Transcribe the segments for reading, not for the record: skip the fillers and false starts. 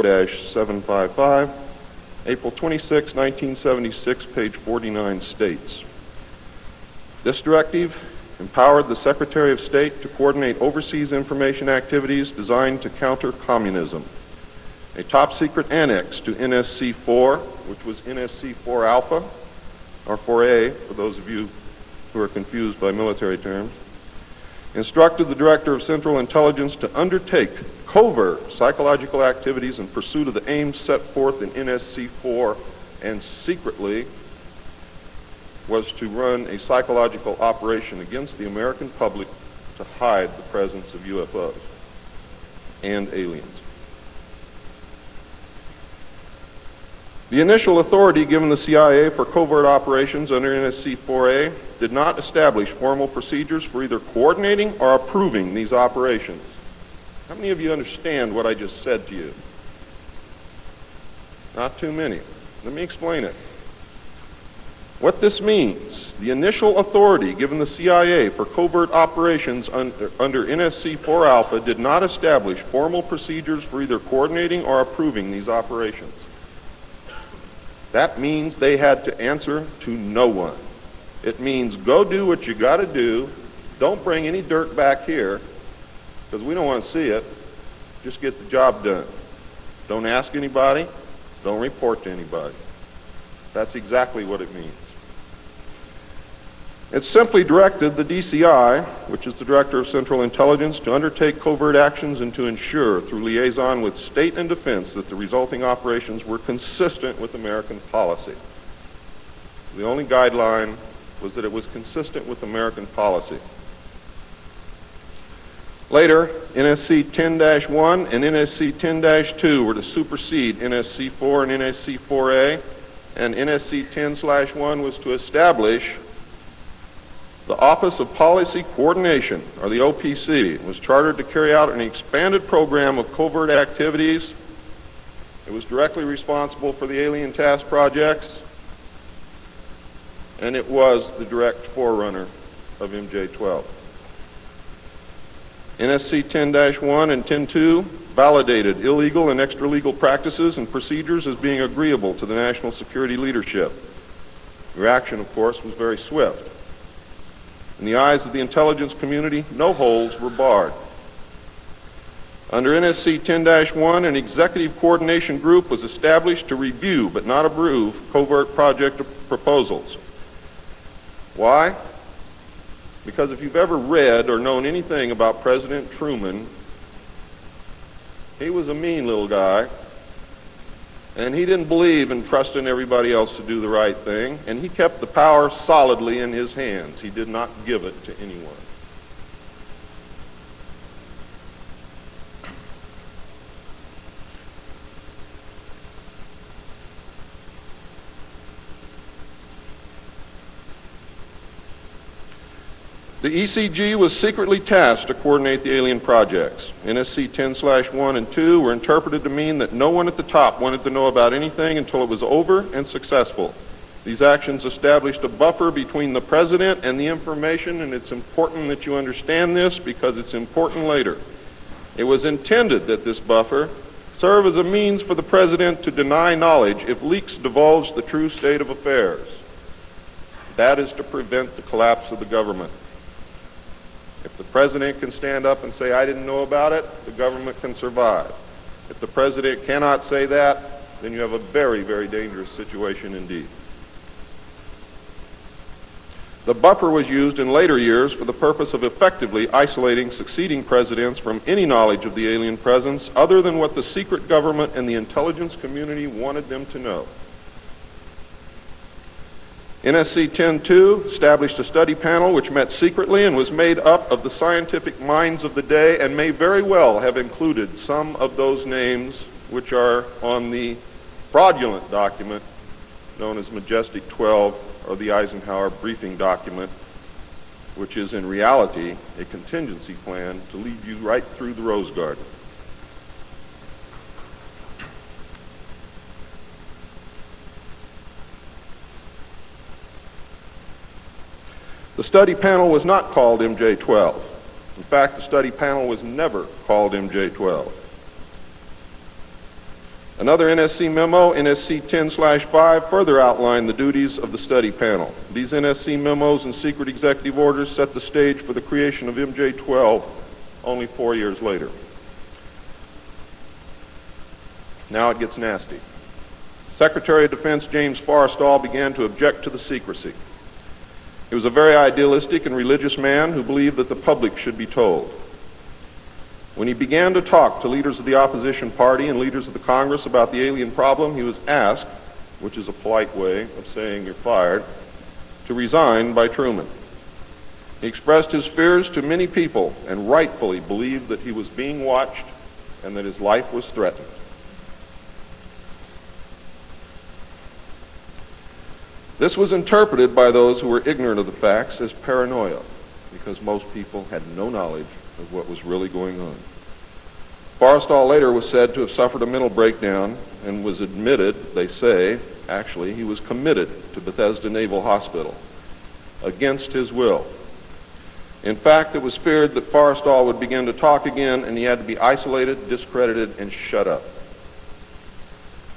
4-755, April 26, 1976, page 49 states, this directive empowered the Secretary of State to coordinate overseas information activities designed to counter communism. A top-secret annex to NSC-4, which was NSC-4 Alpha, or 4A, for those of you who are confused by military terms, instructed the Director of Central Intelligence to undertake covert psychological activities in pursuit of the aims set forth in NSC-4, and secretly was to run a psychological operation against the American public to hide the presence of UFOs and aliens. The initial authority given the CIA for covert operations under NSC-4A did not establish formal procedures for either coordinating or approving these operations. How many of you understand what I just said to you? Not too many. Let me explain it. What this means, the initial authority given the CIA for covert operations under NSC-4 Alpha did not establish formal procedures for either coordinating or approving these operations. That means they had to answer to no one. It means go do what you got to do. Don't bring any dirt back here because we don't want to see it. Just get the job done. Don't ask anybody. Don't report to anybody. That's exactly what it means. It simply directed the DCI, which is the Director of Central Intelligence, to undertake covert actions and to ensure, through liaison with state and defense, that the resulting operations were consistent with American policy. The only guideline was that it was consistent with American policy. Later, NSC 10-1 and NSC 10-2 were to supersede NSC 4 and NSC 4A, and NSC 10-1 was to establish the Office of Policy Coordination, or the OPC, was chartered to carry out an expanded program of covert activities. It was directly responsible for the alien task projects, and it was the direct forerunner of MJ-12. NSC 10-1 and 10-2 validated illegal and extra-legal practices and procedures as being agreeable to the national security leadership. Reaction, of course, was very swift. In the eyes of the intelligence community, no holes were barred. Under NSC 10-1, an executive coordination group was established to review but not approve covert project proposals. Why? Because if you've ever read or known anything about President Truman, he was a mean little guy, and he didn't believe in trusting everybody else to do the right thing, and he kept the power solidly in his hands. He did not give it to anyone. The ECG was secretly tasked to coordinate the alien projects. NSC 10-1 and 2 were interpreted to mean that no one at the top wanted to know about anything until it was over and successful. These actions established a buffer between the President and the information, and it's important that you understand this because it's important later. It was intended that this buffer serve as a means for the President to deny knowledge if leaks divulged the true state of affairs. That is to prevent the collapse of the government. If the President can stand up and say, I didn't know about it, the government can survive. If the President cannot say that, then you have a very, very dangerous situation indeed. The buffer was used in later years for the purpose of effectively isolating succeeding presidents from any knowledge of the alien presence other than what the secret government and the intelligence community wanted them to know. NSC 10-2 established a study panel which met secretly and was made up of the scientific minds of the day and may very well have included some of those names which are on the fraudulent document known as Majestic 12 or the Eisenhower briefing document, which is in reality a contingency plan to lead you right through the Rose Garden. The study panel was not called MJ-12. In fact, the study panel was never called MJ-12. Another NSC memo, NSC 10/5, further outlined the duties of the study panel. These NSC memos and secret executive orders set the stage for the creation of MJ-12 only 4 years later. Now it gets nasty. Secretary of Defense James Forrestal began to object to the secrecy. He was a very idealistic and religious man who believed that the public should be told. When he began to talk to leaders of the opposition party and leaders of the Congress about the alien problem, he was asked, which is a polite way of saying you're fired, to resign by Truman. He expressed his fears to many people and rightfully believed that he was being watched and that his life was threatened. This was interpreted by those who were ignorant of the facts as paranoia, because most people had no knowledge of what was really going on. Forrestal later was said to have suffered a mental breakdown and was admitted, they say, actually, he was committed to Bethesda Naval Hospital against his will. In fact, it was feared that Forrestal would begin to talk again and he had to be isolated, discredited, and shut up.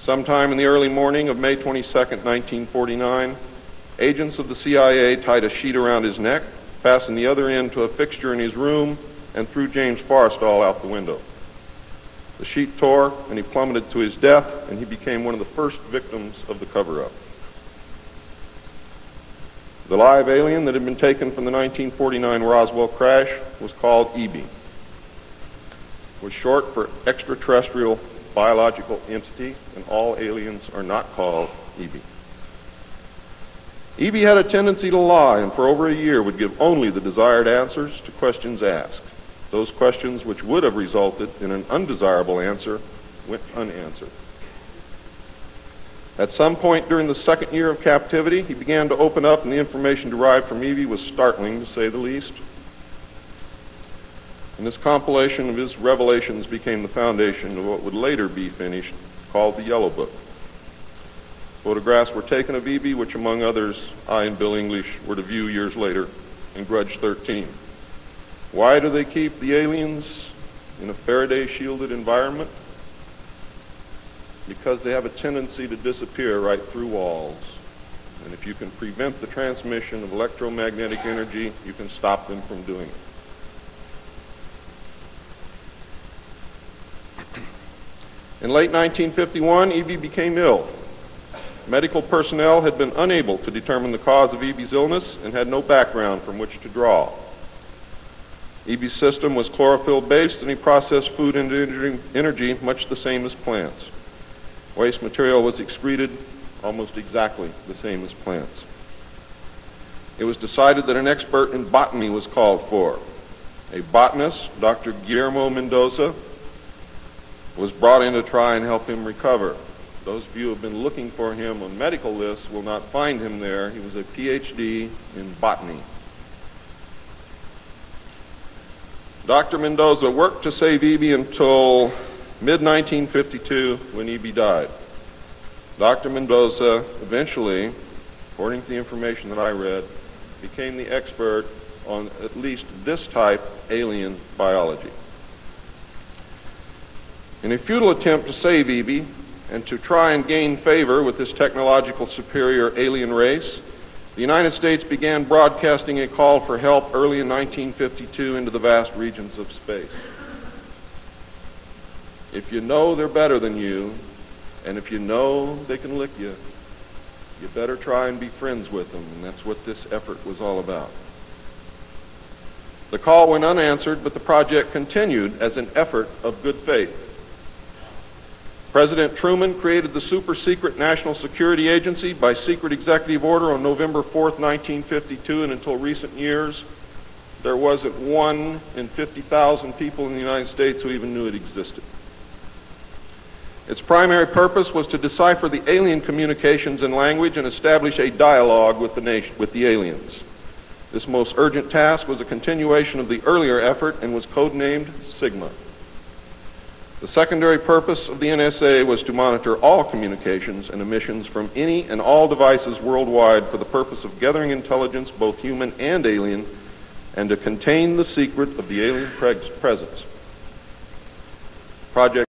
Sometime in the early morning of May 22nd, 1949, agents of the CIA tied a sheet around his neck, fastened the other end to a fixture in his room, and threw James Forrestal out the window. The sheet tore, and he plummeted to his death, and he became one of the first victims of the cover-up. The live alien that had been taken from the 1949 Roswell crash was called EB. It was short for extraterrestrial biological entity, and all aliens are not called EB. EB had a tendency to lie, and for over a year would give only the desired answers to questions asked. Those questions which would have resulted in an undesirable answer went unanswered. At some point during the second year of captivity, he began to open up, and the information derived from EB was startling, to say the least. And this compilation of his revelations became the foundation of what would later be finished, called the Yellow Book. Photographs were taken of EB, which among others, I and Bill English were to view years later in Grudge 13. Why do they keep the aliens in a Faraday-shielded environment? Because they have a tendency to disappear right through walls. And if you can prevent the transmission of electromagnetic energy, you can stop them from doing it. In late 1951, EB became ill. Medical personnel had been unable to determine the cause of EB's illness and had no background from which to draw. EB's system was chlorophyll-based, and he processed food into energy much the same as plants. Waste material was excreted almost exactly the same as plants. It was decided that an expert in botany was called for. A botanist, Dr. Guillermo Mendoza, was brought in to try and help him recover. Those of you who have been looking for him on medical lists will not find him there. He was a PhD in botany. Dr. Mendoza worked to save EB until mid-1952 when EB died. Dr. Mendoza eventually, according to the information that I read, became the expert on at least this type alien biology. In a futile attempt to save EB and to try and gain favor with this technological superior alien race, the United States began broadcasting a call for help early in 1952 into the vast regions of space. If you know they're better than you, and if you know they can lick you, you better try and be friends with them, and that's what this effort was all about. The call went unanswered, but the project continued as an effort of good faith. President Truman created the super-secret National Security Agency by secret executive order on November 4th, 1952, and until recent years, there wasn't one in 50,000 people in the United States who even knew it existed. Its primary purpose was to decipher the alien communications and language and establish a dialogue with the aliens. This most urgent task was a continuation of the earlier effort and was codenamed Sigma. The secondary purpose of the NSA was to monitor all communications and emissions from any and all devices worldwide for the purpose of gathering intelligence, both human and alien, and to contain the secret of the alien presence. Project